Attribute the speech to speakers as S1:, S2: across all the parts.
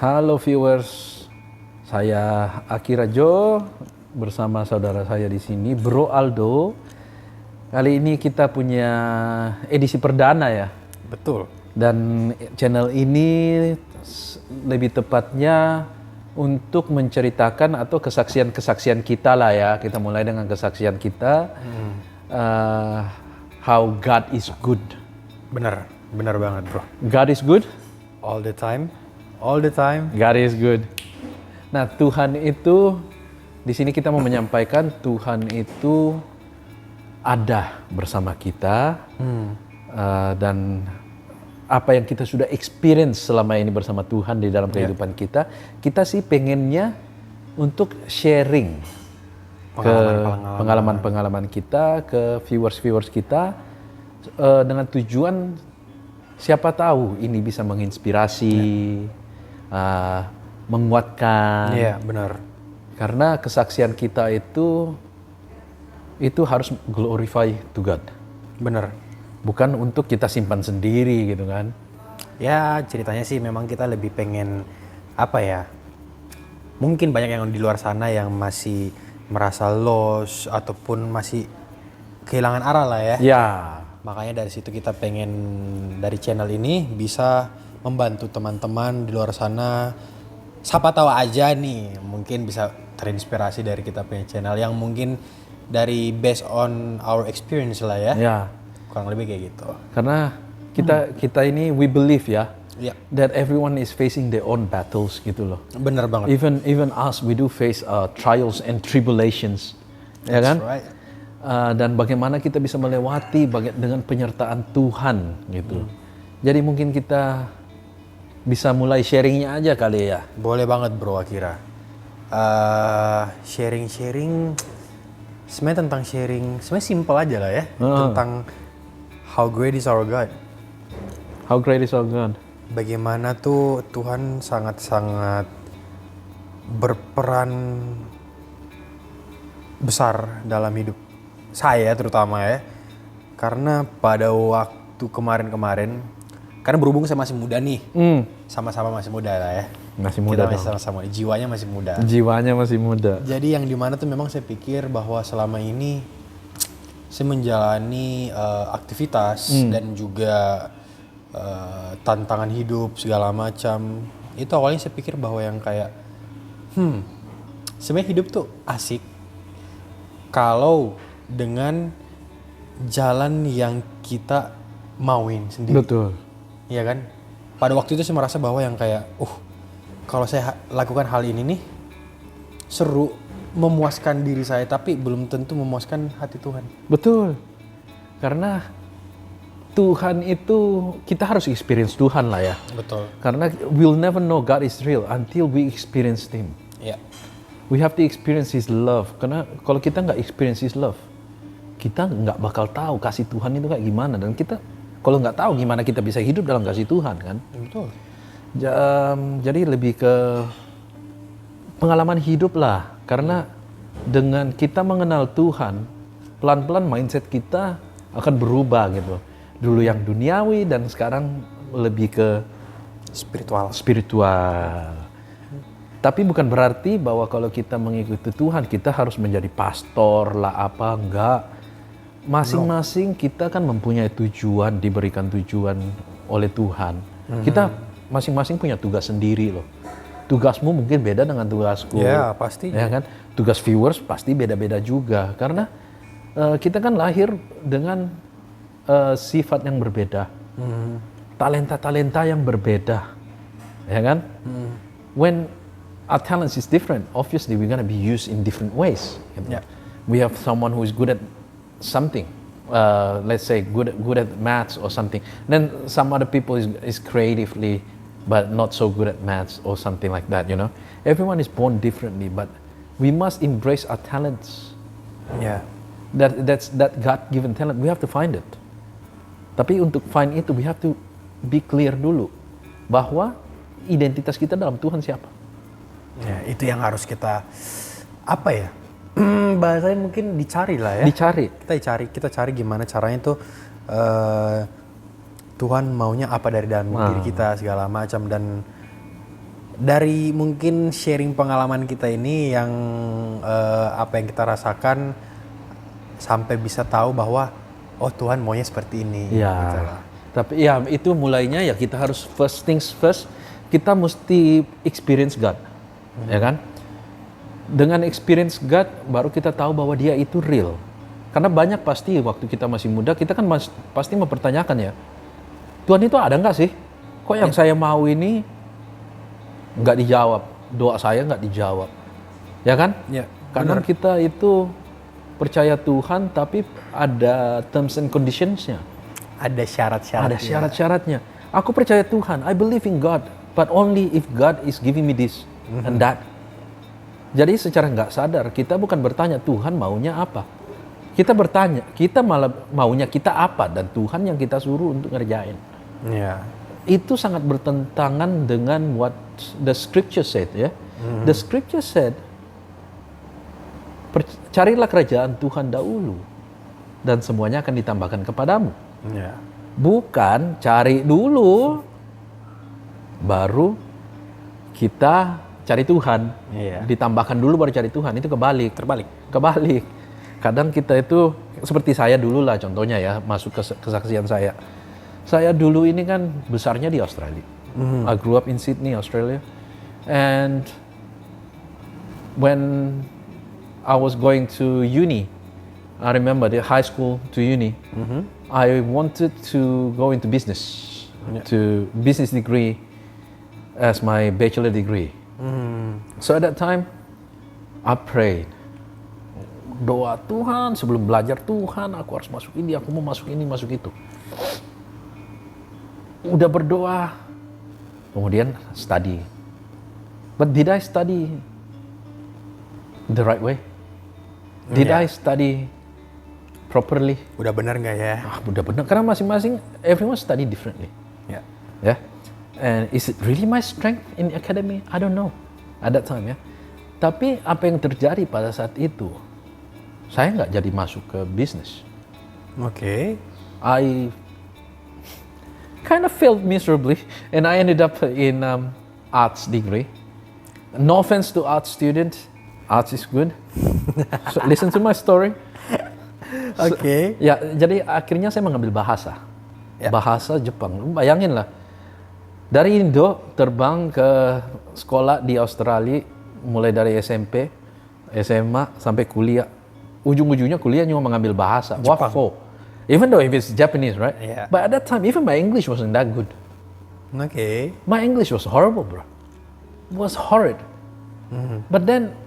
S1: Halo viewers, saya Akira Jo bersama saudara saya di sini, Bro Aldo. Kali ini kita punya edisi perdana ya.
S2: Betul.
S1: Dan channel ini lebih tepatnya untuk menceritakan atau kesaksian-kesaksian kita lah ya. Kita mulai dengan kesaksian kita. How God is good.
S2: Benar banget bro.
S1: God is good.
S2: All the time.
S1: God is good. Nah, Tuhan itu di sini kita mau menyampaikan Tuhan itu ada bersama kita dan apa yang kita sudah experience selama ini bersama Tuhan di dalam kehidupan kita sih pengennya untuk sharing ke pengalaman-pengalaman kita ke viewers kita dengan tujuan siapa tahu ini bisa menginspirasi. Menguatkan.
S2: Iya, benar.
S1: Karena kesaksian kita itu harus glorify to God.
S2: Benar.
S1: Bukan untuk kita simpan sendiri gitu kan.
S2: Ya, ceritanya sih memang kita lebih pengen apa ya? Mungkin banyak yang di luar sana yang masih merasa lost ataupun masih kehilangan arah lah ya.
S1: Ya.
S2: Makanya dari situ kita pengen dari channel ini bisa membantu teman-teman di luar sana. Siapa tahu aja nih mungkin bisa terinspirasi dari kita punya channel yang mungkin dari based on our experience lah ya.
S1: Ya.
S2: Kurang lebih kayak gitu.
S1: Karena kita ini we believe ya.
S2: Yeah.
S1: That everyone is facing their own battles gitu loh.
S2: Bener banget.
S1: Even us we do face trials and tribulations. Ya kan?
S2: Right.
S1: Dan bagaimana kita bisa melewati dengan penyertaan Tuhan gitu. Jadi mungkin kita bisa mulai sharingnya aja kali ya.
S2: Boleh banget bro Akira. Sharing sebenarnya tentang sharing sebenarnya simple aja lah ya. Tentang how great is our God.
S1: How great is our God.
S2: Bagaimana tuh Tuhan sangat-sangat berperan besar dalam hidup saya terutama ya. Karena pada waktu kemarin karena berhubung saya masih muda nih, sama-sama masih muda lah ya.
S1: Masih muda.
S2: Kita masih sama-sama, jiwanya masih muda.
S1: Jiwanya masih muda.
S2: Jadi yang dimana tuh memang saya pikir bahwa selama ini saya menjalani aktivitas dan juga tantangan hidup segala macam. Itu awalnya saya pikir bahwa yang kayak, sebenarnya hidup tuh asik kalau dengan jalan yang kita mauin sendiri.
S1: Betul.
S2: Iya kan? Pada waktu itu saya merasa bahwa yang kayak, kalau saya lakukan hal ini nih, seru, memuaskan diri saya, tapi belum tentu memuaskan hati Tuhan.
S1: Betul. Karena Tuhan itu, kita harus experience Tuhan lah ya.
S2: Betul.
S1: Karena we'll never know God is real until we experience Him.
S2: Iya.
S1: We have to experience His love. Karena kalau kita nggak experience His love, kita nggak bakal tahu kasih Tuhan itu kayak gimana. Dan kita kalau nggak tahu gimana kita bisa hidup dalam kasih Tuhan kan.
S2: Betul.
S1: Jadi lebih ke pengalaman hidup lah. Karena dengan kita mengenal Tuhan, pelan-pelan mindset kita akan berubah gitu. Dulu yang duniawi dan sekarang lebih ke spiritual. Tapi bukan berarti bahwa kalau kita mengikuti Tuhan, kita harus menjadi pastor lah apa, enggak. Masing-masing kita kan mempunyai tujuan, diberikan tujuan oleh Tuhan. Kita masing-masing punya tugas sendiri loh. Tugasmu mungkin beda dengan tugasku.
S2: Ya, pasti.
S1: Ya kan? Tugas viewers pasti beda-beda juga. Karena kita kan lahir dengan sifat yang berbeda. Talenta-talenta yang berbeda. Ya kan? When our talents is different, obviously we're gonna be used in different ways. Gitu.
S2: Yeah.
S1: We have someone who is good at something, let's say good at maths or something. Then some other people is creatively, but not so good at maths or something like that. You know, everyone is born differently, but we must embrace our talents.
S2: Ya.
S1: That God-given talent. We have to find it. Tapi untuk find itu, we have to be clear dulu bahwa identitas kita dalam Tuhan siapa.
S2: Ya, itu yang harus kita apa ya? Bahasanya mungkin dicari lah ya. Kita cari gimana caranya tuh Tuhan maunya apa dari dalam diri kita segala macam, dan Dari mungkin sharing pengalaman kita ini yang apa yang kita rasakan sampai bisa tahu bahwa oh Tuhan maunya seperti ini.
S1: Ya,
S2: gitu loh.
S1: tapi ya itu mulainya ya kita harus first things first, kita mesti experience God, ya kan? Dengan experience God baru kita tahu bahwa Dia itu real. Karena banyak pasti waktu kita masih muda kita kan pasti mempertanyakan ya, Tuhan itu ada nggak sih? Kok yang saya mau ini nggak dijawab, doa saya nggak dijawab, ya kan?
S2: Ya,
S1: Karena kita itu percaya Tuhan tapi ada terms and conditionsnya.
S2: ada syarat-syarat.
S1: Ada syarat-syaratnya. Aku percaya Tuhan, I believe in God, but only if God is giving me this and that. Jadi secara nggak sadar kita bukan bertanya Tuhan maunya apa. Kita bertanya, kita malah maunya kita apa dan Tuhan yang kita suruh untuk ngerjain.
S2: Ya.
S1: Itu sangat bertentangan dengan what the scripture said ya. The scripture said, carilah kerajaan Tuhan dahulu dan semuanya akan ditambahkan kepadamu.
S2: Ya.
S1: Bukan cari dulu, baru kita cari Tuhan.
S2: Iya.
S1: Ditambahkan dulu baru cari Tuhan. Itu kebalik. Kebalik. Kadang kita itu, seperti saya dulu lah contohnya ya, masuk ke kesaksian saya. Saya dulu ini kan besarnya di Australia. I grew up in Sydney, Australia. And when I was going to uni, I remember the high school to uni, I wanted to go into business, to business degree as my bachelor degree. So at that time, I prayed. Doa Tuhan, sebelum belajar Tuhan, aku harus masuk ini, aku mau masuk ini, masuk itu. Udah berdoa, kemudian study. But did I study the right way? Did I study properly?
S2: Udah benar nggak ya?
S1: Udah benar, karena masing-masing, everyone study differently.
S2: Ya.
S1: Yeah. And is it really my strength in academy? I don't know at that time ya. Tapi apa yang terjadi pada saat itu, saya nggak jadi masuk ke bisnis.
S2: Oke.
S1: I kind of failed miserably, and I ended up in arts degree. No offense to art students, arts is good. So, listen to my story.
S2: Oke.
S1: Ya, jadi akhirnya saya mengambil bahasa, bahasa Jepang. Bayangin lah, dari Indo terbang ke sekolah di Australia, mulai dari SMP, SMA sampai kuliah. Ujung-ujungnya kuliah cuma mengambil bahasa. What for? Even though if it's Japanese, right?
S2: Yeah.
S1: But at that time, even my English wasn't that good.
S2: Oke.
S1: My English was horrible, bro. It was horrid. But then,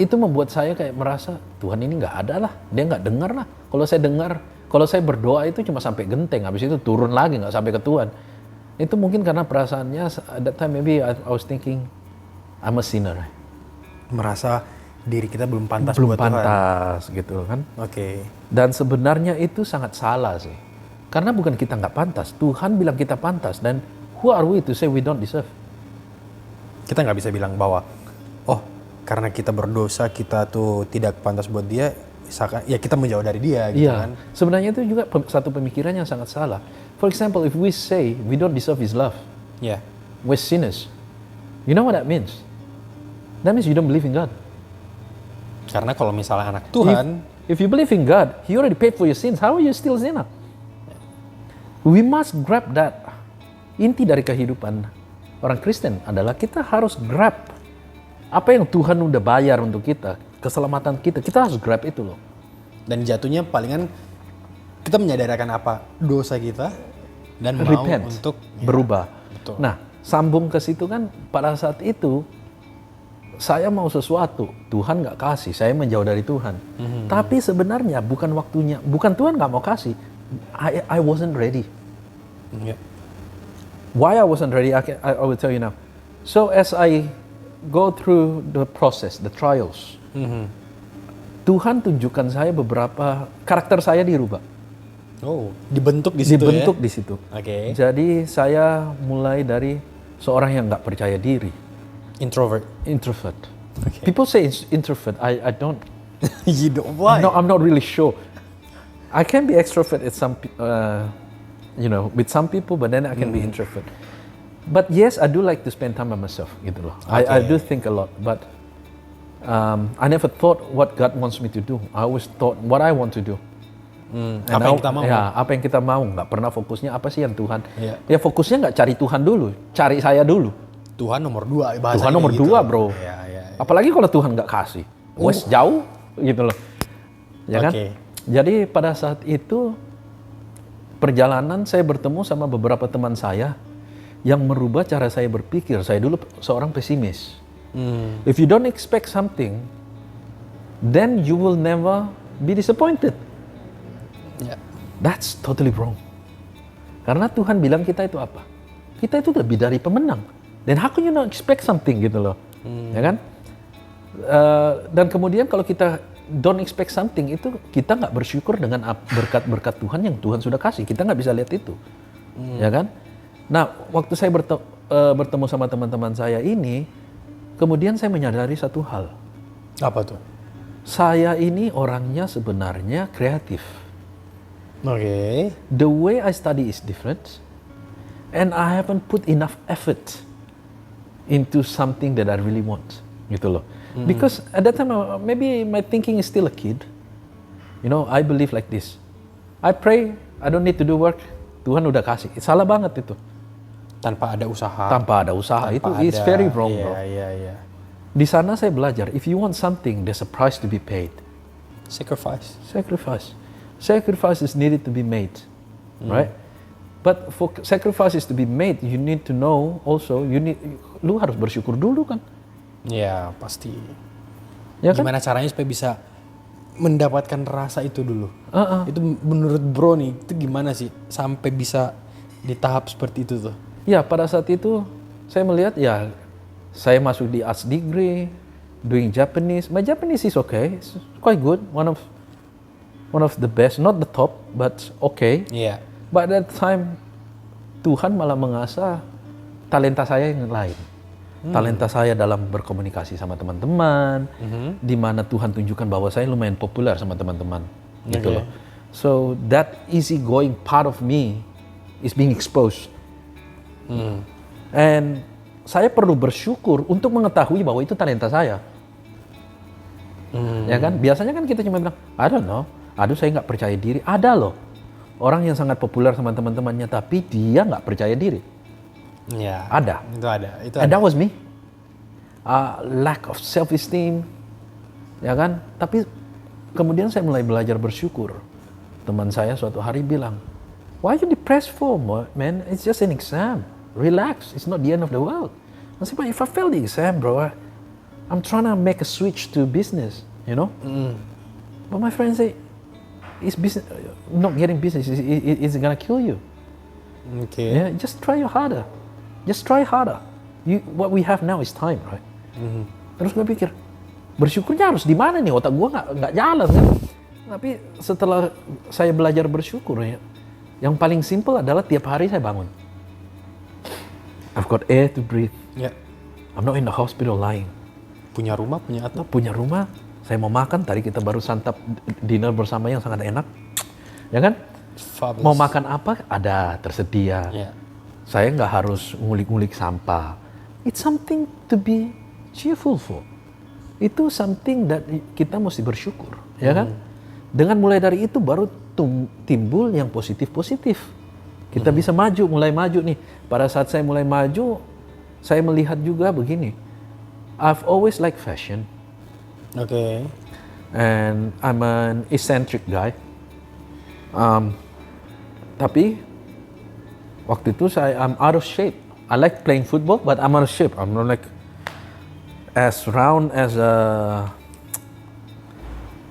S1: itu membuat saya kayak merasa, Tuhan ini nggak ada lah. Dia nggak dengar lah. Kalau saya dengar, kalau saya berdoa itu cuma sampai genteng. Habis itu turun lagi, nggak sampai ke Tuhan. Itu mungkin karena perasaannya, at that time maybe I was thinking, I'm a sinner.
S2: Merasa diri kita belum pantas
S1: Belum
S2: buat Tuhan.
S1: pantas gitu kan.
S2: Oke.
S1: Dan sebenarnya itu sangat salah sih. Karena bukan kita nggak pantas, Tuhan bilang kita pantas. Dan who are we to say we don't deserve?
S2: Kita nggak bisa bilang bahwa, oh karena kita berdosa kita tuh tidak pantas buat dia, misalkan ya kita menjauh dari dia gitu
S1: Iya,
S2: kan.
S1: sebenarnya itu juga satu pemikiran yang sangat salah. For example, if we say we don't deserve His love,
S2: Ya.
S1: we're sinners. You know what that means? That means you don't believe in God.
S2: Karena kalau misalnya anak Tuhan,
S1: If you believe in God, He already paid for your sins. How are you still sinner? We must grab that. Inti dari kehidupan orang Kristen adalah kita harus grab apa yang Tuhan udah bayar untuk kita, keselamatan kita. Kita harus grab itu loh.
S2: dan jatuhnya palingan kita menyadari akan apa dosa kita dan mau
S1: Repent,
S2: untuk
S1: berubah.
S2: betul.
S1: Nah, sambung ke situ kan pada saat itu saya mau sesuatu, Tuhan nggak kasih, saya menjauh dari Tuhan. Tapi sebenarnya bukan waktunya, bukan Tuhan nggak mau kasih, I wasn't ready.
S2: Ya.
S1: Why I wasn't ready, I will tell you now. So as I go through the process, the trials, Tuhan tunjukkan saya beberapa karakter saya dirubah,
S2: Oh, dibentuk di situ
S1: dibentuk
S2: ya.
S1: di situ.
S2: Oke.
S1: Jadi saya mulai dari seorang yang nggak percaya diri.
S2: Introvert.
S1: Introvert.
S2: Okay.
S1: People say it's introvert. I don't.
S2: You don't, why?
S1: I'm not really sure. I can be extrovert at some, with some people, but then I can be introvert. But yes, I do like to spend time by myself, gitu loh. I do think a lot, but I never thought what God wants me to do. I always thought what I want to do.
S2: Apa yang kita mau?
S1: Ya, apa yang kita mau. Nggak pernah fokusnya apa sih yang Tuhan.
S2: Iya.
S1: Ya fokusnya nggak cari Tuhan dulu, cari saya dulu.
S2: Tuhan nomor 2 bahasanya
S1: Tuhan nomor
S2: gitu.
S1: 2 bro.
S2: Iya.
S1: Apalagi kalau Tuhan nggak kasih, wes jauh gitu loh. Ya kan?
S2: Oke.
S1: Jadi pada saat itu perjalanan saya bertemu sama beberapa teman saya yang merubah cara saya berpikir. Saya dulu seorang pesimis. If you don't expect something, then you will never be disappointed.
S2: Ya.
S1: That's totally wrong. Karena Tuhan bilang kita itu apa? Kita itu lebih dari pemenang. Dan how can you not expect something gitu loh. Ya kan? Dan kemudian kalau kita don't expect something itu kita nggak bersyukur dengan berkat-berkat Tuhan yang Tuhan sudah kasih. Kita nggak bisa lihat itu. Ya kan? Nah, waktu saya bertemu sama teman-teman saya ini, kemudian saya menyadari satu hal.
S2: Apa tuh?
S1: Saya ini orangnya sebenarnya kreatif.
S2: Oke.
S1: The way I study is different, and I haven't put enough effort into something that I really want, gitu loh. Because at that time, maybe my thinking is still a kid. You know, I believe like this. I pray, I don't need to do work. Tuhan udah kasih. Salah banget itu.
S2: Tanpa ada usaha.
S1: Tanpa ada usaha itu, it's very wrong, bro.
S2: Iya.
S1: Di sana saya belajar, if you want something, there's a price to be paid.
S2: Sacrifice.
S1: Sacrifice is needed to be made, right? But for sacrifices to be made, you need to know also, lu harus bersyukur dulu kan?
S2: Ya pasti.
S1: Ya kan?
S2: Gimana caranya supaya bisa mendapatkan rasa itu dulu? Itu menurut bro nih, itu gimana sih sampai bisa di tahap seperti itu tuh?
S1: Ya pada saat itu saya melihat ya saya masuk di arts degree, doing Japanese. My Japanese is okay, it's quite good, one of the best, not the top, but okay.
S2: Iya.
S1: But at that time Tuhan malah mengasah talenta saya yang lain. Talenta saya dalam berkomunikasi sama teman-teman, di mana Tuhan tunjukkan bahwa saya lumayan populer sama teman-teman, gitu loh. So that easy going part of me is being exposed. And saya perlu bersyukur untuk mengetahui bahwa itu talenta saya. Ya kan? Biasanya kan kita cuma bilang, I don't know, aduh saya nggak percaya diri. Ada loh orang yang sangat populer sama teman-temannya, tapi dia nggak percaya diri.
S2: Ya.
S1: Ada.
S2: Itu
S1: And
S2: ada.
S1: that was me. Lack of self-esteem, ya kan? Tapi kemudian saya mulai belajar bersyukur. Teman saya suatu hari bilang, why you depressed for, man? It's just an exam. Relax, it's not the end of the world. I said, but if I fail the exam, bro, I'm trying to make a switch to business, you know? But my friend say, it's business, not getting business, it's gonna kill you.
S2: Oke.
S1: Yeah, just try harder. Just try harder. What we have now is time, right? Terus gue pikir, bersyukurnya harus di mana nih? Otak gue nggak jalan kan? Tapi setelah saya belajar bersyukur ya, yang paling simple adalah tiap hari saya bangun. I've got air to breathe.
S2: Ya.
S1: I'm not in the hospital lying.
S2: Punya rumah, punya atap.
S1: Punya rumah, saya mau makan. Tadi kita baru santap dinner bersama yang sangat enak, ya kan?
S2: Fabulous.
S1: Mau makan apa? Ada tersedia.
S2: Ya.
S1: Saya nggak harus ngulik-ngulik sampah. It's something to be cheerful for. Itu something that kita mesti bersyukur, ya kan? Dengan mulai dari itu baru timbul yang positif-positif. Kita bisa mulai maju nih. Pada saat saya mulai maju, saya melihat juga begini. I've always liked fashion.
S2: Oke.
S1: And I'm an eccentric guy. Tapi waktu itu I'm out of shape. I like playing football, but I'm out of shape. I'm not like as round as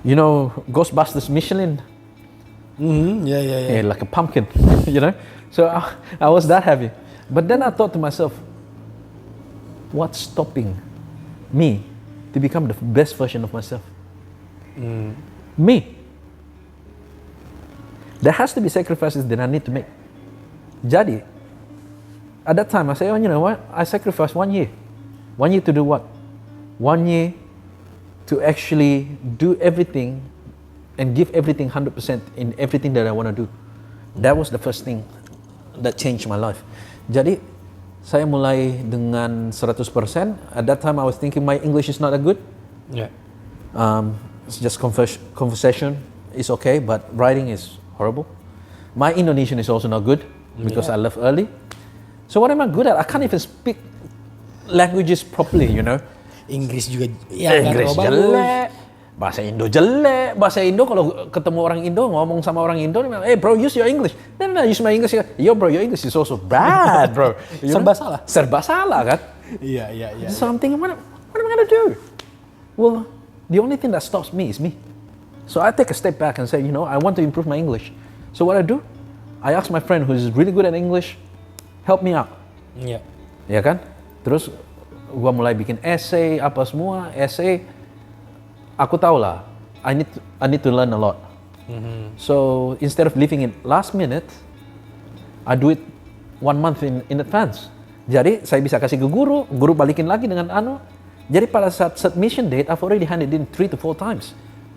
S1: Ghostbusters Michelin.
S2: Yeah.
S1: Like a pumpkin, you know. So I was that heavy. But then I thought to myself, what's stopping me to become the best version of myself? Me. There has to be sacrifices that I need to make. Jadi, at that time I say, you know what? I sacrificed 1 year. 1 year to do what? 1 year to actually do everything and give everything 100% in everything that I want to do. That was the first thing that changed my life. Jadi, saya mulai dengan 100%. At that time I was thinking my English is not that good.
S2: Yeah.
S1: It's just conversation is okay, but writing is horrible. My Indonesian is also not good because I left early. So what am I good at? I can't even speak languages properly, you know.
S2: Inggris juga ya
S1: Inggris jelek, bahasa Indo jelek. Bahasa Indo kalau ketemu orang Indo ngomong sama orang Indo, dia bilang, "Hey bro, use your English." No, use my English. Yo bro, your English is also bad, bro.
S2: Serba salah.
S1: Serba salah kan?
S2: Iya.
S1: So I'm thinking, what am I gonna do? Well, the only thing that stops me is me. So I take a step back and say, you know, I want to improve my English. So what I do, I ask my friend who is really good at English, help me out.
S2: Iya.
S1: Ya kan? Terus gua mulai bikin essay, apa semua, essay. Aku tahu lah, I need to learn a lot. So instead of leaving it last minute, I do it 1 month in advance. Jadi saya bisa kasih ke guru balikin lagi dengan Jadi pada saat submission date, I've already handed in 3 to 4 times.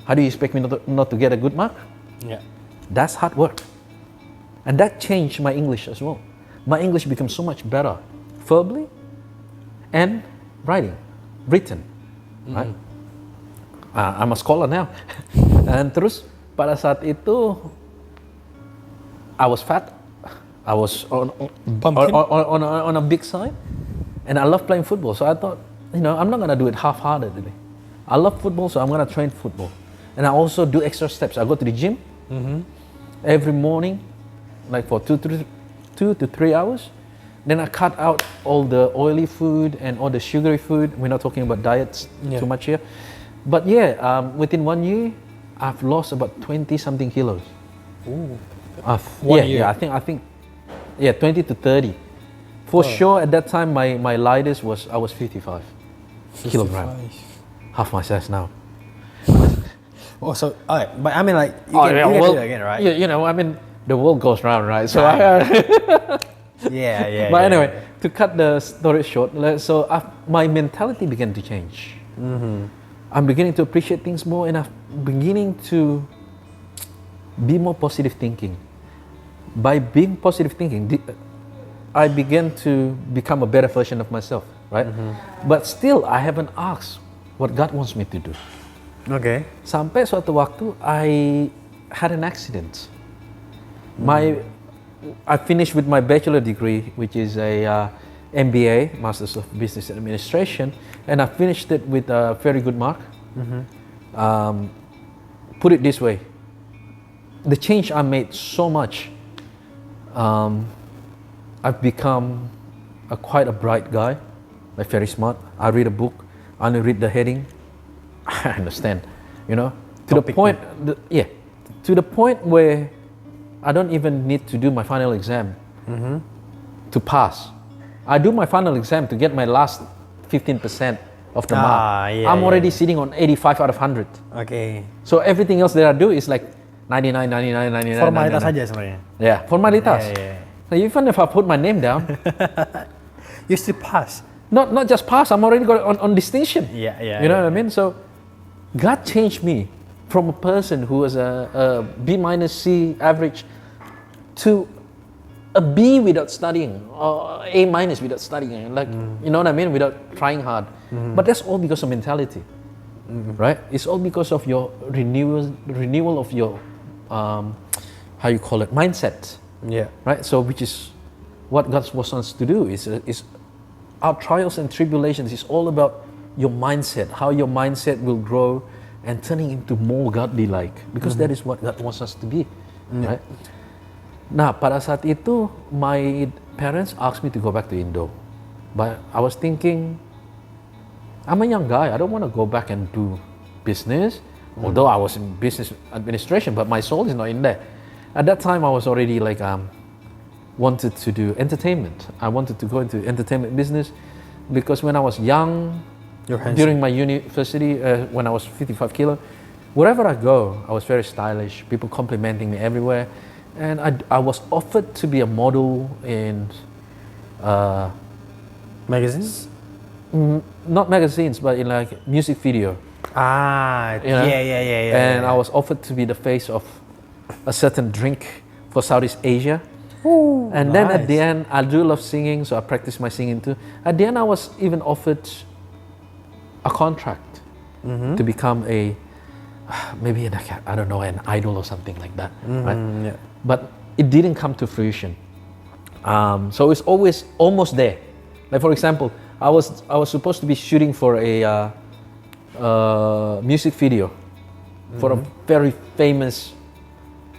S1: How do you expect me not to get a good mark?
S2: Yeah.
S1: That's hard work. And that changed my English as well. My English becomes so much better, verbally and written. Right? I'm a scholar now. And terus pada saat itu, I was fat. I was on a big side. And I love playing football. So I thought, you know, I'm not going to do it half-hearted today. I love football, so I'm going to train football. And I also do extra steps. I go to the gym every morning, like for 2 to 3 hours. Then I cut out all the oily food and all the sugary food. We're not talking about diets too much here. But yeah, within 1 year, I've lost about 20-something kilos.
S2: Ooh.
S1: 1 year? Yeah, I think, 20 to 30. For sure, at that time, my lightest was, I was 55 kilograms. Half my size now.
S2: Oh, so, alright, but I mean, like, you can do it again, right?
S1: You know, I mean, the world goes round, right? So,
S2: Yeah.
S1: But anyway, to cut the story short, so my mentality began to change. I'm beginning to appreciate things more, and I'm beginning to be more positive thinking. By being positive thinking, I began to become a better version of myself, right? But still, I haven't asked what God wants me to do.
S2: Okay.
S1: Sampai suatu waktu, I had an accident. I finished with my bachelor degree, which is a MBA, Masters of Business Administration, and I finished it with a very good mark. Put it this way, the change I made so much. I've become quite a bright guy, like very smart. I read a book, I only read the heading. I understand, you know, to the point where I don't even need to do my final exam to pass. I do my final exam to get my last 15% of the mark. I'm already sitting on 85 out of 100.
S2: Okay.
S1: So everything else that I do is like 99, 99, 99.
S2: Formalitas saja sebenarnya.
S1: Yeah, formalitas. So even if I put my name down,
S2: you still pass.
S1: Not just pass, I'm already got on distinction.
S2: Yeah.
S1: You know what I mean? So God changed me from a person who was a B minus C average to a B without studying, or A minus without studying, like you know what I mean, without trying hard. But that's all because of mentality, right? It's all because of your renewal of your how you call it, mindset.
S2: Yeah.
S1: Right. So which is what God wants us to do. Is our trials and tribulations is all about your mindset, how your mindset will grow and turning into more godly-like, because that is what God wants us to be, right? Nah, pada saat itu, my parents asked me to go back to Indo, but I was thinking, I'm a young guy, I don't want to go back and do business, although I was in business administration, but my soul is not in there. At that time, I was already like, wanted to do entertainment. I wanted to go into entertainment business, because when I was young, during my university, when I was 55 kilo, wherever I go, I was very stylish, people complimenting me everywhere. And I was offered to be a model in
S2: magazines?
S1: Not magazines, but in like music video. You know?
S2: Yeah.
S1: And I was offered to be the face of a certain drink for Southeast Asia. And then at the end, I do love singing, so I practice my singing too. At the end, I was even offered a contract to become a maybe I don't know, an idol or something like that, right?
S2: Yeah.
S1: But it didn't come to fruition. So it's always almost there. Like for example, I was supposed to be shooting for a music video for a very famous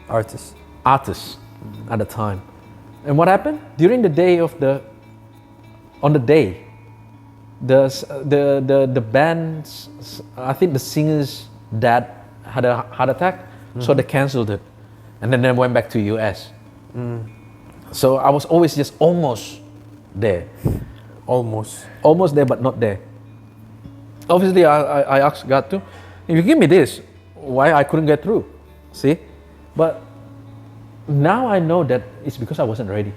S2: Artist.
S1: artist at the time. And what happened? During the day on the day, the band's, I think the singer's dad had a heart attack, so they canceled it. And then they went back to US. So I was always just almost there. Almost there, but not there. Obviously, I asked God to, if you give me this, why I couldn't get through? See? But now I know that it's because I wasn't ready.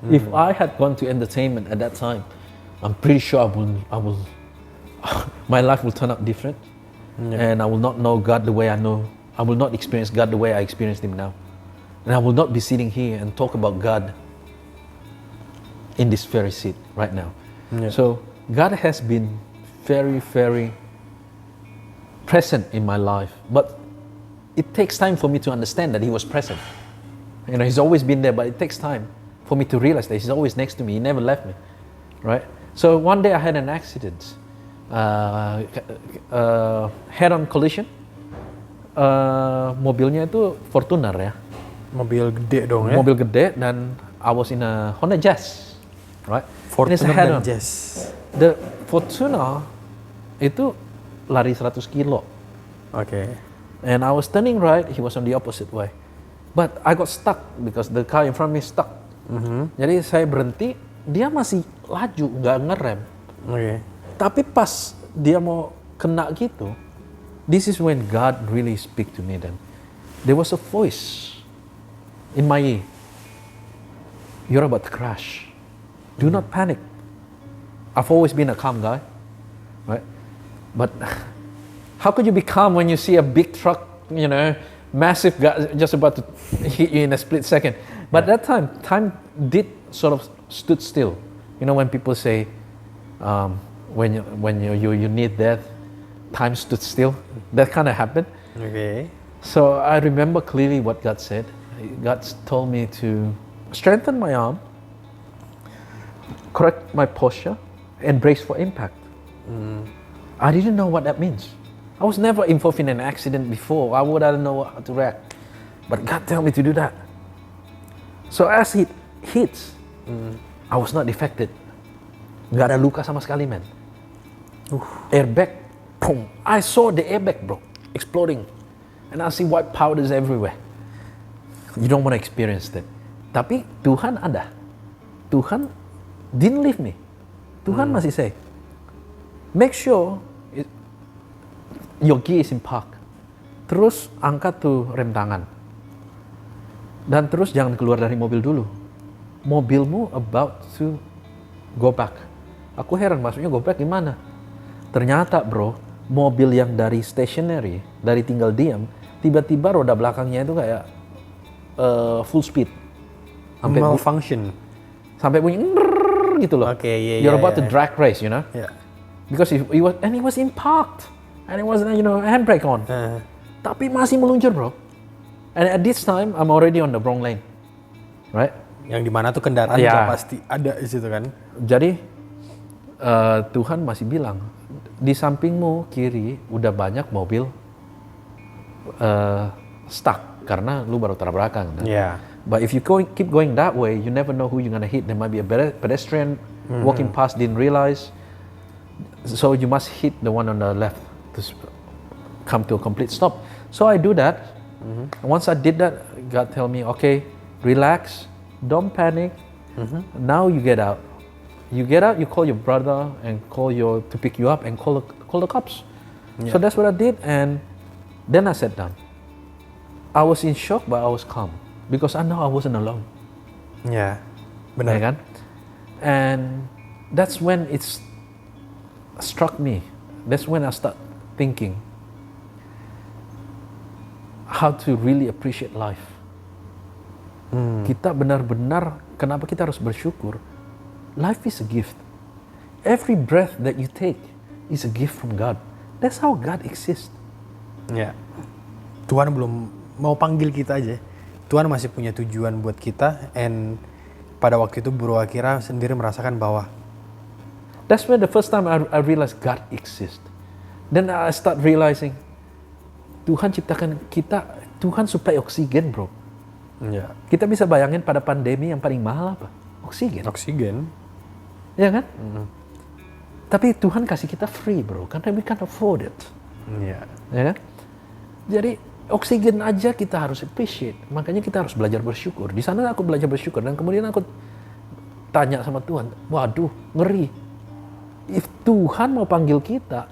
S1: If I had gone to entertainment at that time, I'm pretty sure I will my life will turn out different. And I will not know God the way I know. I will not experience God the way I experienced Him now. And I will not be sitting here and talk about God in this very seat right now. So God has been very, very present in my life, but it takes time for me to understand that He was present. You know, He's always been there, but it takes time for me to realize that He's always next to me. He never left me, right? So one day I had an accident, head-on collision. Mobilnya itu Fortuner ya.
S2: Mobil gede dong ya.
S1: Mobil gede, dan I was in a Honda Jazz, right? And it's a
S2: Fortuner
S1: head-on.
S2: dan Jazz.
S1: The Fortuner itu lari 100 kilo.
S2: Oke.
S1: And I was turning right, he was on the opposite way. But I got stuck because the car in front of me stuck. Jadi saya berhenti, dia masih laju, nggak ngerem.
S2: Oke.
S1: Tapi pas dia mau kena gitu, this is when God really speak to me then. There was a voice in my ear. You're about to crash. Do not panic. I've always been a calm guy, right? But how could you be calm when you see a big truck, you know, massive guy just about to hit you in a split second? But that time did sort of stood still. You know, when people say, when you need death, time stood still. That kind of happened.
S2: Oke.
S1: So I remember clearly what God said. God told me to strengthen my arm, correct my posture, and brace for impact. I didn't know what that means. I was never involved in an accident before. I wouldn't know how to react. But God told me to do that. So as it hits, I was not affected. Nggak ada luka sama sekali, man. Airbag, boom. I saw the airbag, bro, exploding. And I see white powders everywhere. You don't want to experience that. Tapi Tuhan ada. Tuhan didn't leave me. Tuhan masih say, make sure your gear is in park. Terus angkat tuh rem tangan. Dan terus jangan keluar dari mobil dulu. Mobilmu about to go back. Aku heran, maksudnya go back gimana? Ternyata bro, mobil yang dari stationary, dari tinggal diam, tiba-tiba roda belakangnya itu kayak full speed. Sampai
S2: Malfunction.
S1: sampai bunyi ngerrrr gitu loh.
S2: Oke, iya,
S1: You're
S2: iya,
S1: about to
S2: iya.
S1: drag race, you know?
S2: Ya.
S1: Because he was in parked. And it was, you know, handbrake on. Tapi masih meluncur, bro. And at this time, I'm already on the wrong lane. Right?
S2: Yang dimana tuh kendaraan
S1: Iya.
S2: udah pasti ada di situ kan.
S1: Jadi, Tuhan masih bilang, di sampingmu kiri udah banyak mobil stuck. Karena lu baru tabrakan. Kan?
S2: Iya.
S1: But if you keep going that way, you never know who you're gonna hit. There might be a pedestrian walking past, didn't realize. So you must hit the one on the left to come to a complete stop. So I do that. Once I did that, God tell me, okay, relax, don't panic. Now you get out. You get out, you call your brother and to pick you up and call the cops. So that's what I did, and then I sat down. I was in shock, but I was calm because I know I wasn't alone.
S2: Ya.
S1: Ya
S2: Benar.
S1: kan? And that's when it's struck me. That's when I start thinking how to really appreciate life. Kita benar-benar, kenapa kita harus bersyukur? Life is a gift. Every breath that you take is a gift from God. That's how God exists.
S2: Ya. Tuhan belum mau panggil kita aja. Tuhan masih punya tujuan buat kita, and pada waktu itu Bro Akira sendiri merasakan bahwa
S1: That's when the first time I realized God exists. Then I start realizing Tuhan ciptakan kita, Tuhan supply oksigen, bro.
S2: ya,
S1: Kita bisa bayangin pada pandemi yang paling mahal apa? Oksigen.
S2: oksigen.
S1: Ya kan? Tapi Tuhan kasih kita free, bro, karena we can't afford it.
S2: Ya.
S1: Ya kan? Jadi oksigen aja kita harus appreciate. Makanya kita harus belajar bersyukur. Di sana aku belajar bersyukur dan kemudian aku tanya sama Tuhan, waduh, ngeri. If Tuhan mau panggil kita,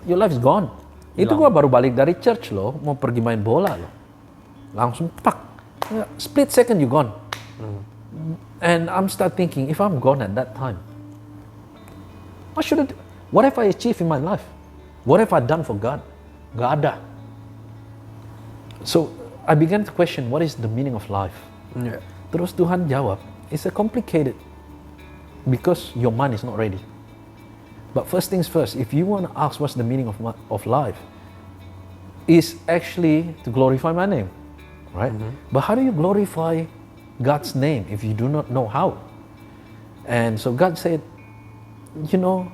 S1: your life is gone. Itu gua baru balik dari church loh, mau pergi main bola loh. Langsung pak, split second you gone. And I'm start thinking, if I'm gone at that time, what have I achieved in my life? What have I done for God? Gak ada. So I began to question, what is the meaning of life?
S2: Ya.
S1: Terus Tuhan jawab, it's a complicated because your mind is not ready. But first things first, if you want to ask what's the meaning of life, is actually to glorify my name, right? But how do you glorify God's name if you do not know how? And so God said, you know,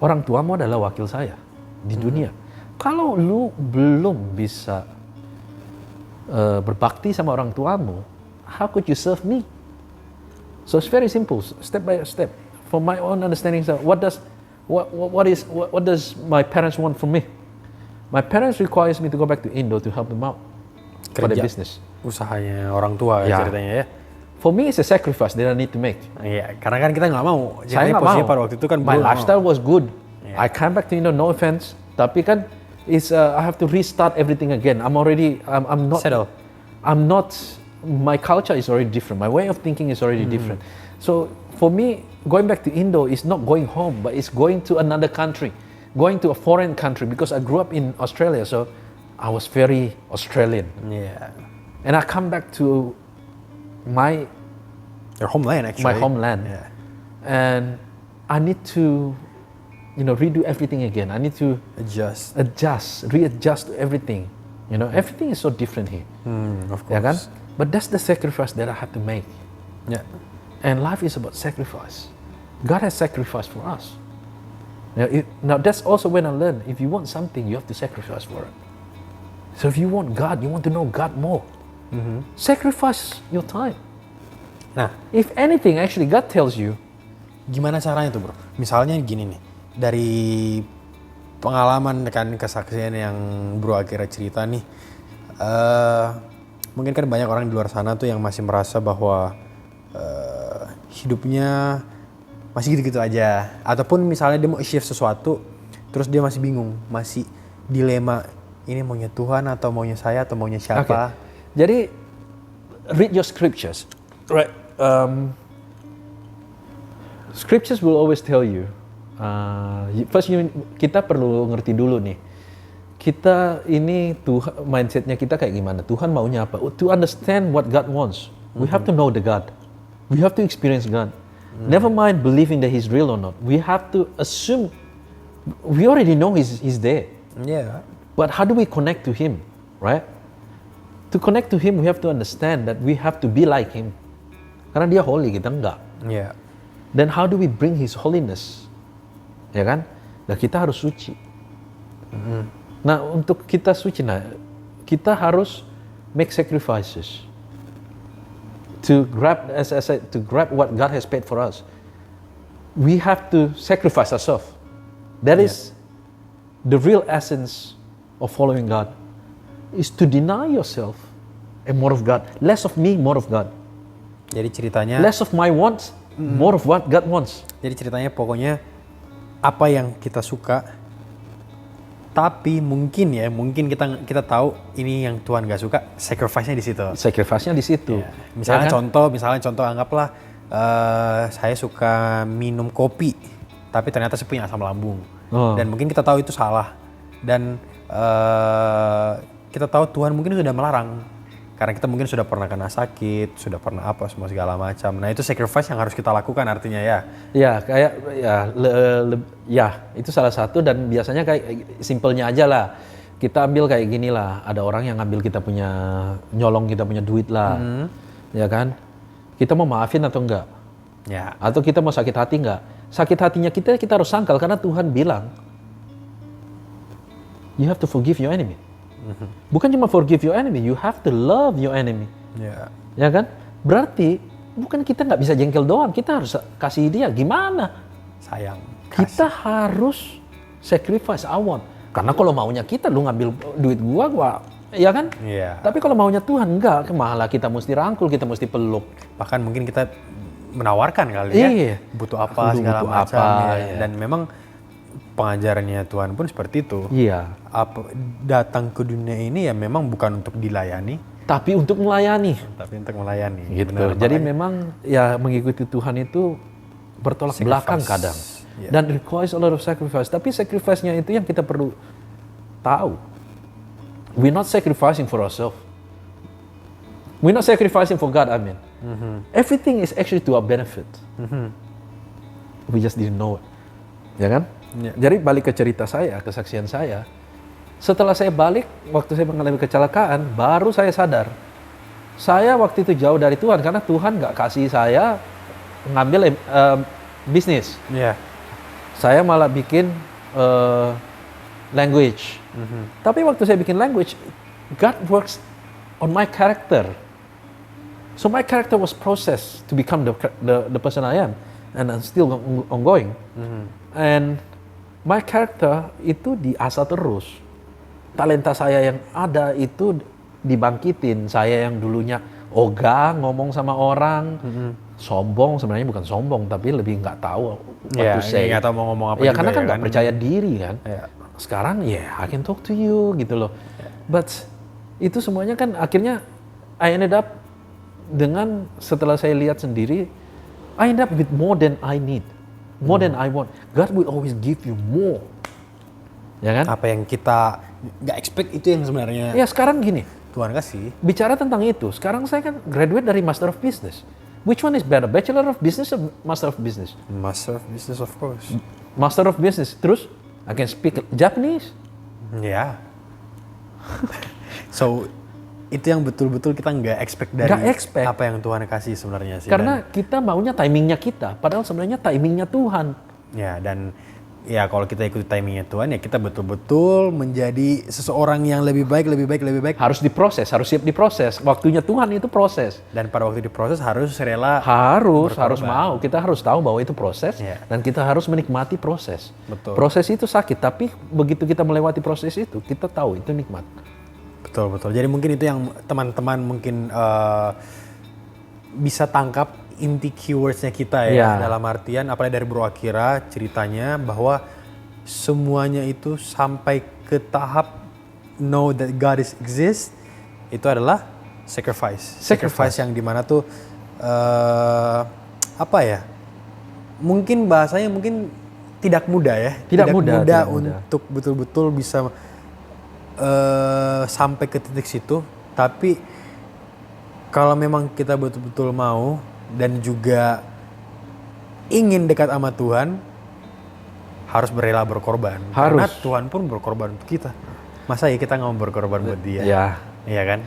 S1: orang tuamu adalah wakil saya di dunia. Kalau lu belum bisa berbakti sama orang tuamu, how could you serve me? So it's very simple, step by step. From my own understanding, so what does my parents want from me? My parents requires me to go back to Indo to help them out for their business.
S2: Usahanya orang tua
S1: Ya.
S2: ceritanya ya.
S1: For me, it's a sacrifice that I need to make.
S2: Iya, karena kan kita nggak mau.
S1: Saya
S2: Ceritanya
S1: nggak
S2: posisinya
S1: mau.
S2: pada waktu itu kan
S1: My
S2: belum
S1: lifestyle was good.
S2: Yeah.
S1: I came back to Indo, no offense. Tapi kan, I have to restart everything again. I'm not.
S2: Settle.
S1: I'm not. My culture is already different. My way of thinking is already different. So for me, going back to Indo is not going home, but it's going to another country, going to a foreign country, because I grew up in Australia, so I was very Australian.
S2: Iya.
S1: And I come back to my
S2: Your homeland actually.
S1: homeland,
S2: Yeah.
S1: and I need to, redo everything again. I need to
S2: Adjust.
S1: readjust to everything. Everything is so different here.
S2: Of course.
S1: Ya kan? But that's the sacrifice that I had to make.
S2: Ya.
S1: And life is about sacrifice. God has sacrificed for us. Now that's also when I learned, if you want something, you have to sacrifice for it. So if you want God, you want to know God more, sacrifice your time.
S2: Nah,
S1: If anything, actually God tells you,
S2: gimana caranya tuh bro? Misalnya gini nih, dari pengalaman kan kesaksian yang Bro Akira cerita nih, mungkin kan banyak orang di luar sana tuh yang masih merasa bahwa hidupnya masih gitu-gitu aja, ataupun misalnya dia mau shift sesuatu, terus dia masih bingung, masih dilema, ini maunya Tuhan atau maunya saya atau maunya siapa?
S1: Jadi read your scriptures. Right. Scriptures will always tell you. Kita perlu ngerti dulu nih. Kita ini mindsetnya kita kayak gimana? Tuhan maunya apa? To understand what God wants, we have to know the God. We have to experience God. Never mind believing that He's real or not. We have to assume. We already know He's there.
S2: Yeah.
S1: But how do we connect to Him, right? To connect to Him, we have to understand that we have to be like Him. Karena Dia holy, kita enggak.
S2: Yeah.
S1: Then how do we bring His holiness? Ya kan? Nah, kita harus suci. Nah, untuk kita suci, kita harus make sacrifices to grab, as I said, to grab what God has paid for us. We have to sacrifice ourselves. That is the real essence of following God. Is to deny yourself and more of God. Less of me, more of God.
S2: Jadi ceritanya.
S1: Less of my wants, more of what God wants.
S2: Jadi ceritanya pokoknya apa yang kita suka, tapi mungkin kita tahu ini yang Tuhan gak suka, sacrifice-nya di situ.
S1: Sacrifice-nya di situ.
S2: Ya. Misalnya
S1: Ya kan?
S2: contoh anggaplah saya suka minum kopi, tapi ternyata saya punya asam lambung. Dan mungkin kita tahu itu salah. Dan kita tahu Tuhan mungkin sudah melarang. Karena kita mungkin sudah pernah kena sakit, sudah pernah apa semua segala macam. Nah itu sacrifice yang harus kita lakukan artinya ya.
S1: Ya kayak ya itu salah satu, dan biasanya kayak simpelnya aja lah. Kita ambil kayak gini lah, ada orang yang ngambil kita punya, nyolong kita punya duit lah, ya kan? Kita mau maafin atau enggak?
S2: Ya.
S1: Atau kita mau sakit hati enggak? Sakit hatinya kita harus sangkal karena Tuhan bilang, you have to forgive your enemy. Bukan cuma forgive your enemy, you have to love your enemy.
S2: Ya.
S1: Ya kan? Berarti bukan kita nggak bisa jengkel doang, kita harus kasih dia. Gimana?
S2: Sayang.
S1: Kita harus sacrifice our. Karena kalau maunya kita, lu ngambil duit gua, ya kan?
S2: Iya.
S1: Tapi kalau maunya Tuhan enggak, malah kita mesti rangkul, kita mesti peluk.
S2: Bahkan mungkin kita menawarkan kali
S1: Iya.
S2: ya. Butuh apa
S1: Aku
S2: segala
S1: butuh
S2: macam.
S1: apa,
S2: Ya.
S1: ya.
S2: Dan memang pengajarannya Tuhan pun seperti itu.
S1: Iya.
S2: Datang ke dunia ini ya memang bukan untuk dilayani,
S1: Tapi untuk melayani.
S2: tapi untuk melayani.
S1: Gitu.
S2: Benar,
S1: Jadi
S2: makanya-
S1: memang ya mengikuti Tuhan itu bertolak
S2: Sacrifice.
S1: belakang kadang.
S2: Iya.
S1: Dan requires a lot of sacrifice. Tapi sacrifice-nya itu yang kita perlu tahu. We're not sacrificing for ourselves. We're not sacrificing for God, I mean. Everything is actually to our benefit. We just didn't know it. Ya kan?
S2: Ya.
S1: Jadi balik ke cerita saya, kesaksian saya. Setelah saya balik, waktu saya mengalami kecelakaan, baru saya sadar. Saya waktu itu jauh dari Tuhan, karena Tuhan nggak kasih saya ngambil bisnis.
S2: Iya.
S1: Saya malah bikin language. Tapi waktu saya bikin language, God works on my character. So my character was processed to become the person I am, and I'm still ongoing. And my character itu diasah terus. Talenta saya yang ada itu dibangkitin. Saya yang dulunya ogah, ngomong sama orang, sombong, sebenarnya bukan sombong, tapi lebih nggak tahu what
S2: Iya,
S1: to say.
S2: nggak tahu mau ngomong apa
S1: Ya
S2: juga
S1: karena kan
S2: ya
S1: nggak
S2: kan.
S1: percaya diri kan.
S2: Iya.
S1: Sekarang I can talk to you gitu loh. But itu semuanya kan akhirnya I ended up dengan, setelah saya lihat sendiri, I end up with more than I need, more than I want. God will always give you more. Ya kan?
S2: Apa yang kita nggak expect itu yang sebenarnya
S1: Ya sekarang gini,
S2: Tuhan kasih.
S1: bicara tentang itu, sekarang saya kan graduate dari Master of Business. Which one is better, Bachelor of Business or Master of Business?
S2: Master of Business of course.
S1: Master of Business, terus I can speak Japanese.
S2: Ya. So itu yang betul-betul kita nggak expect dari
S1: Nggak expect.
S2: apa yang Tuhan kasih sebenarnya sih.
S1: Karena kita maunya timingnya kita, padahal sebenarnya timingnya Tuhan.
S2: Dan ya kalau kita ikuti timingnya Tuhan ya kita betul-betul menjadi seseorang yang lebih baik.
S1: Harus diproses, harus siap diproses. Waktunya Tuhan itu proses.
S2: Dan pada waktu diproses harus rela.
S1: Harus mau. Kita harus tahu bahwa itu proses,
S2: Iya.
S1: dan kita harus menikmati proses.
S2: Betul.
S1: Proses itu sakit, tapi begitu kita melewati proses itu, kita tahu itu nikmat.
S2: Betul. Jadi mungkin itu yang teman-teman mungkin bisa tangkap inti keywordsnya kita ya.
S1: Iya.
S2: Dalam artian apalagi dari Bro Akira ceritanya bahwa semuanya itu sampai ke tahap know that God exists itu adalah sacrifice. Sacrifice yang dimana tuh apa ya? Mungkin bahasanya mungkin tidak mudah ya.
S1: Tidak mudah
S2: untuk betul-betul bisa sampai ke titik situ, tapi kalau memang kita betul-betul mau dan juga ingin dekat sama Tuhan, harus berrela berkorban.
S1: Harus.
S2: Karena Tuhan pun berkorban untuk kita. Masa ya kita nggak mau berkorban buat dia?
S1: Ya,
S2: Iya kan?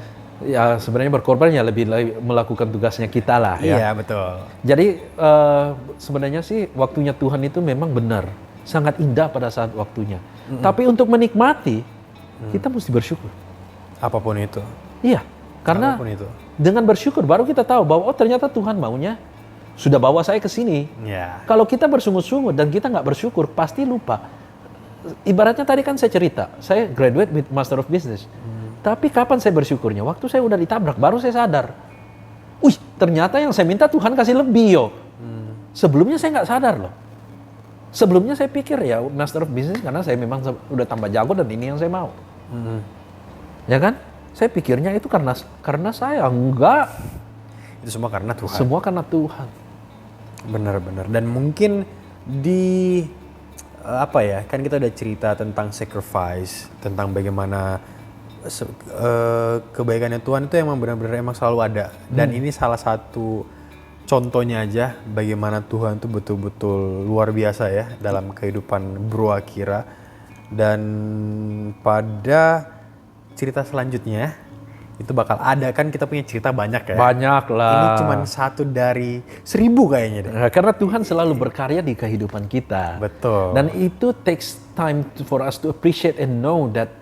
S1: ya sebenarnya berkorban ya lebih melakukan tugasnya kita lah ya.
S2: Iya betul.
S1: Jadi sebenarnya sih waktunya Tuhan itu memang benar, sangat indah pada saat waktunya. Tapi untuk menikmati, kita mesti bersyukur.
S2: Apapun itu.
S1: Iya, karena
S2: Apapun itu.
S1: dengan bersyukur baru kita tahu bahwa ternyata Tuhan maunya sudah bawa saya ke sini.
S2: Ya.
S1: Kalau kita bersungut-sungut dan kita nggak bersyukur, pasti lupa. Ibaratnya tadi kan saya cerita, saya graduate with Master of Business. Tapi kapan saya bersyukurnya? Waktu saya udah ditabrak, baru saya sadar. Wih, ternyata yang saya minta Tuhan kasih lebih yo. Sebelumnya saya nggak sadar loh. Sebelumnya saya pikir ya Master of Business karena saya memang udah tambah jago dan ini yang saya mau. Ya kan? Saya pikirnya itu karena saya enggak.
S2: Itu semua karena Tuhan.
S1: Semua karena Tuhan.
S2: Benar-benar. Dan mungkin di apa ya, kan kita udah cerita tentang sacrifice, tentang bagaimana kebaikannya Tuhan itu emang benar-benar emang selalu ada. Dan ini salah satu contohnya aja bagaimana Tuhan tuh betul-betul luar biasa ya dalam kehidupan Bro Akira. Dan pada cerita selanjutnya itu bakal ada, kan kita punya cerita banyak ya.
S1: Banyak lah.
S2: Ini cuma satu dari 1000 kayaknya deh.
S1: Karena Tuhan selalu berkarya di kehidupan kita.
S2: Betul.
S1: Dan itu takes time for us to appreciate and know that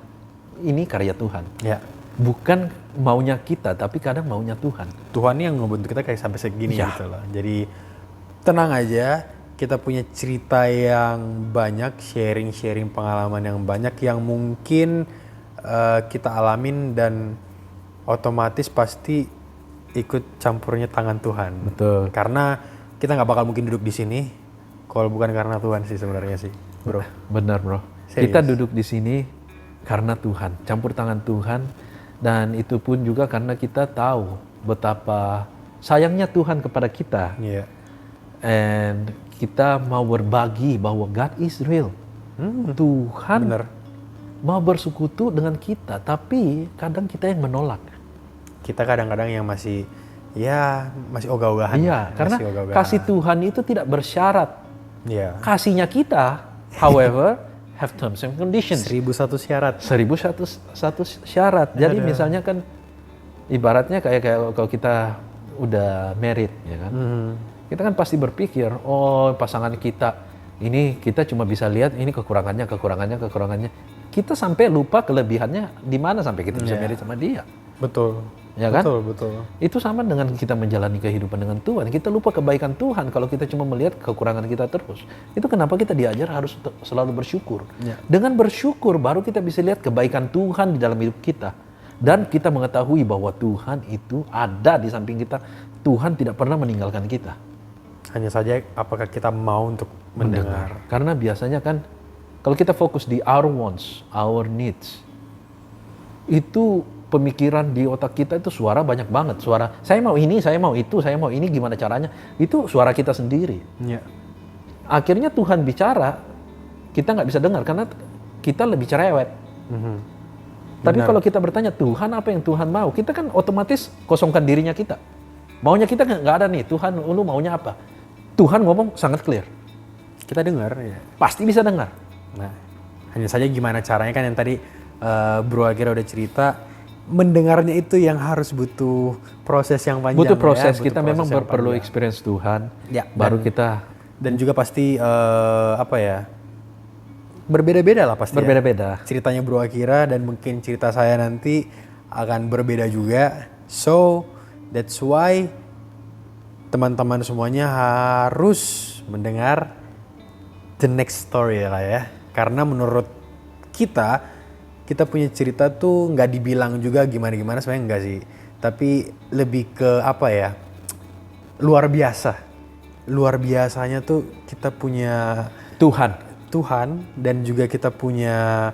S1: ini karya Tuhan.
S2: Ya.
S1: Bukan maunya kita, tapi kadang maunya Tuhan.
S2: Tuhan yang ngebentuk kita kayak sampai segini
S1: Ya.
S2: gitu loh. Jadi tenang aja, kita punya cerita yang banyak, sharing pengalaman yang banyak yang mungkin kita alamin dan otomatis pasti ikut campurnya tangan Tuhan.
S1: Betul.
S2: Karena kita nggak bakal mungkin duduk di sini kalau bukan karena Tuhan sih sebenarnya sih, Bro.
S1: Benar, Bro.
S2: Serius.
S1: Kita duduk di sini karena Tuhan, campur tangan Tuhan, dan itu pun juga karena kita tahu betapa sayangnya Tuhan kepada kita.
S2: Iya.
S1: And kita mau berbagi bahwa God is real. Tuhan
S2: Bener.
S1: mau bersekutu dengan kita, tapi kadang kita yang menolak.
S2: Kita kadang-kadang yang masih ogah-ogahan.
S1: Iya, karena
S2: Masih ogah-ogahan.
S1: kasih Tuhan itu tidak bersyarat.
S2: Iya.
S1: Kasihnya kita, however, have terms and conditions.
S2: 1001 syarat.
S1: 1001 syarat. Jadi misalnya kan ibaratnya kayak kalau kita udah married, ya kan? Kita kan pasti berpikir, oh pasangan kita ini kita cuma bisa lihat ini kekurangannya. Kita sampai lupa kelebihannya di mana sampai kita bisa married sama dia.
S2: Betul.
S1: Ya kan?
S2: Betul.
S1: Itu sama dengan kita menjalani kehidupan dengan Tuhan. Kita lupa kebaikan Tuhan kalau kita cuma melihat kekurangan kita terus. Itu kenapa kita diajar harus selalu bersyukur.
S2: Ya.
S1: Dengan bersyukur baru kita bisa lihat kebaikan Tuhan di dalam hidup kita. Dan kita mengetahui bahwa Tuhan itu ada di samping kita. Tuhan tidak pernah meninggalkan kita.
S2: Hanya saja apakah kita mau untuk mendengar.
S1: Karena biasanya kan kalau kita fokus di our wants, our needs, itu pemikiran di otak kita itu suara banyak banget. Suara, saya mau ini, saya mau itu, saya mau ini, gimana caranya. Itu suara kita sendiri.
S2: Iya.
S1: Akhirnya Tuhan bicara, kita nggak bisa dengar karena kita lebih cerewet. Tapi kalau kita bertanya, Tuhan apa yang Tuhan mau? Kita kan otomatis kosongkan dirinya kita. Maunya kita nggak ada nih, Tuhan lu maunya apa? Tuhan ngomong sangat clear.
S2: Kita dengar ya.
S1: Pasti bisa dengar.
S2: Nah, hanya saja gimana caranya kan yang tadi Bro Akira udah cerita, mendengarnya itu yang harus butuh proses yang panjang.
S1: Butuh proses,
S2: ya,
S1: kita
S2: butuh
S1: memang
S2: proses yang
S1: perlu
S2: panjang.
S1: experience Tuhan,
S2: Ya,
S1: baru kita
S2: Dan juga pasti berbeda-beda lah pasti.
S1: berbeda-beda.
S2: Ceritanya Bro Akira dan mungkin cerita saya nanti akan berbeda juga. So, that's why teman-teman semuanya harus mendengar the next story lah ya. Karena menurut kita punya cerita tuh nggak dibilang juga gimana-gimana, sebenarnya enggak sih. Tapi lebih ke apa ya, luar biasa. Luar biasanya tuh kita punya Tuhan dan juga kita punya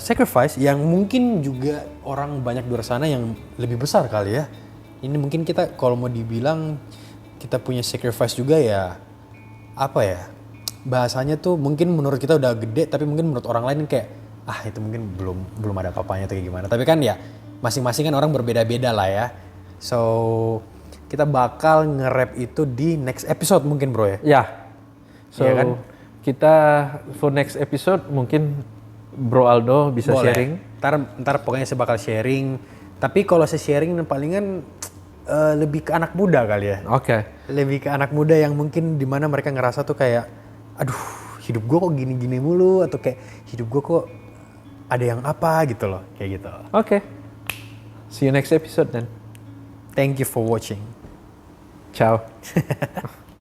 S2: sacrifice yang mungkin juga orang banyak di luar sana yang lebih besar kali ya. Ini mungkin kita kalau mau dibilang kita punya sacrifice juga ya, apa ya, bahasanya tuh mungkin menurut kita udah gede tapi mungkin menurut orang lain kayak itu mungkin belum ada apa-apanya atau kayak gimana. Tapi kan ya masing-masing kan orang berbeda-beda lah ya. So kita bakal nge-rap itu di next episode mungkin bro ya.
S1: Ya. So
S2: Iya kan?
S1: kita for next episode mungkin Bro Aldo bisa
S2: Boleh.
S1: sharing.
S2: Ntar pokoknya saya bakal sharing. Tapi kalau saya sharing palingan lebih ke anak muda kali ya.
S1: Oke.
S2: Lebih ke anak muda yang mungkin dimana mereka ngerasa tuh kayak, aduh hidup gue kok gini-gini mulu, atau kayak hidup gue kok ada yang apa gitu loh, kayak gitu.
S1: Oke. See you next episode then.
S2: Thank you for watching.
S1: Ciao.